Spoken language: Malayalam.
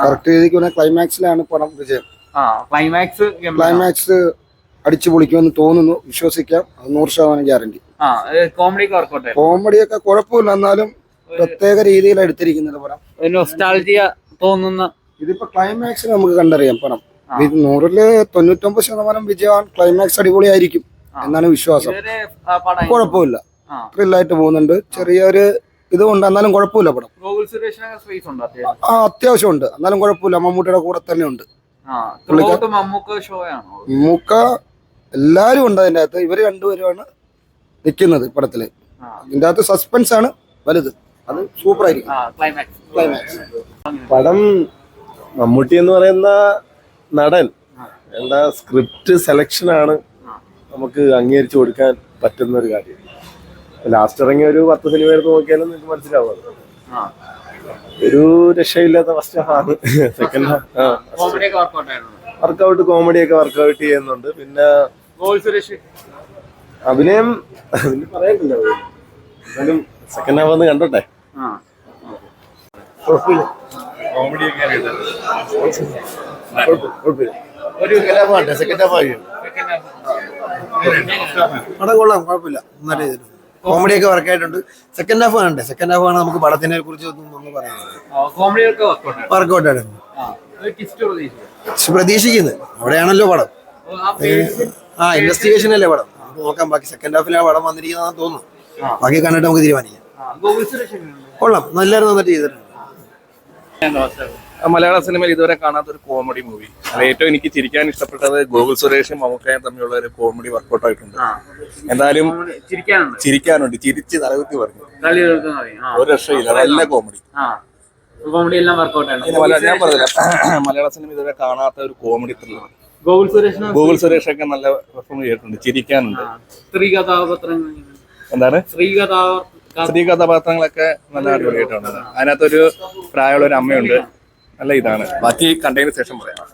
കറക്റ്റ് രീതിക്ക് ക്ലൈമാക്സിലാണ് പടം വിജയം. ക്ലൈമാക്സ് അടിച്ചു പൊളിക്കുമെന്ന് തോന്നുന്നു, വിശ്വസിക്കാം. 100% ഗ്യാരണ്ടി. കോമഡിയൊക്കെ കുഴപ്പമില്ല, എന്നാലും പ്രത്യേക രീതിയിൽ എടുത്തിരിക്കുന്നത് പടം. തോന്നുന്ന ഇതിപ്പോ ക്ലൈമാക്സ് നമുക്ക് കണ്ടറിയാം. പടം 100% വിജയമാണ്. ക്ലൈമാക്സ് അടിപൊളിയായിരിക്കും എന്നാണ് വിശ്വാസം. കുഴപ്പമില്ല, ത്രില്ലായിട്ട് പോകുന്നുണ്ട്. ചെറിയൊരു ഇതുകൊണ്ട്, എന്നാലും കുഴപ്പമില്ല പടം. അത്യാവശ്യം ഉണ്ട്, എന്നാലും കുഴപ്പമില്ല. മമ്മൂട്ടിയുടെ കൂടെ തന്നെ ഉണ്ട്. മമ്മൂക്ക എല്ലാരും ഉണ്ട് അതിന്റെ അകത്ത്. ഇവര് രണ്ടുപേരുമാണ് നിൽക്കുന്നത് പടത്തില്. ഇതിന്റെ അകത്ത് സസ്പെൻസ് ആണ് വലുത്. അത് സൂപ്പർ ആയിരിക്കും. പടം മമ്മൂട്ടി എന്ന് പറയുന്ന നടൻ എന്താ സ്ക്രിപ്റ്റ് സെലക്ഷനാണ് നമുക്ക് അംഗീകരിച്ചു കൊടുക്കാൻ പറ്റുന്ന ഒരു കാര്യം. ലാസ്റ്റ് ഇറങ്ങിയ ഒരു 10 സിനിമ എടുത്ത് നോക്കിയാലും നിങ്ങൾക്ക് മനസ്സിലാവും. ഒരു രക്ഷയില്ലാത്ത ഫസ്റ്റ് ഹാഫ് ആണ്. സെക്കൻഡ് വർക്കൗട്ട്, കോമഡിയൊക്കെ വർക്കൗട്ട് ചെയ്യുന്നുണ്ട്. പിന്നെ അഭിനയം പറയത്തില്ല, എന്നാലും സെക്കൻഡ് ഹാഫ് ഒന്ന് കണ്ടോട്ടെ. പടം കൊള്ളാം, കുഴപ്പമില്ല. നല്ല രീതിയിൽ കോമഡിയൊക്കെ വർക്കായിട്ടുണ്ട്. സെക്കൻഡ് ഹാഫ് കാണണ്ടേ? സെക്കൻഡ് ഹാഫ് ആണ് നമുക്ക് പടത്തിനെ കുറിച്ച് ഒന്നും പറയാനുള്ളത്. വർക്കൗട്ടാണ് പ്രതീക്ഷിക്കുന്നത്. അവിടെയാണല്ലോ പടം. ഇൻവെസ്റ്റിഗേഷൻ അല്ലേ പടം. നമുക്ക് നോക്കാം. ബാക്കി സെക്കൻഡ് ഹാഫിലാണ് പടം വന്നിരിക്കുന്നതെന്ന് തോന്നുന്നു. ബാക്കി കണ്ടിട്ട് നമുക്ക് തീരുമാനിക്കാം. കൊള്ളാം, നല്ലായിരുന്നു, നന്നായിട്ട് ചെയ്തിട്ടുണ്ട്. മലയാള സിനിമയിൽ ഇതുവരെ കാണാത്തൊരു കോമഡി മൂവി. അത് ഏറ്റവും എനിക്ക് ചിരിക്കാൻ ഇഷ്ടപ്പെട്ടത് ഗോകുൽ സുരേഷും മമ്മൂക്കയും തമ്മിലുള്ള ഒരു കോമഡി വർക്കൗട്ട് ആയിട്ടുണ്ട്. എന്തായാലും ചിരിക്കാനുണ്ട്. ചിരിച്ച് തലകുത്തി പറഞ്ഞു. ഒരു രക്ഷയില്ല, നല്ല കോമഡി. ഞാൻ പറഞ്ഞില്ല, മലയാള സിനിമ ഇതുവരെ കാണാത്ത ഒരു കോമഡി ത്രില്ലർ. ഗോകുൽ സുരേഷ് ഒക്കെ നല്ല പെർഫോം ചെയ്തിട്ടുണ്ട്. ചിരിക്കാനുണ്ട്. എന്താണ് സ്ത്രീ കഥാപാത്രങ്ങളൊക്കെ നല്ല അടിപൊളിയായിട്ടുണ്ട്. അതിനകത്തൊരു പ്രായമുള്ള ഒരു അമ്മയുണ്ട്. നല്ല ഇതാണ്. ബാക്കി കണ്ടതിന് ശേഷം പറയാം.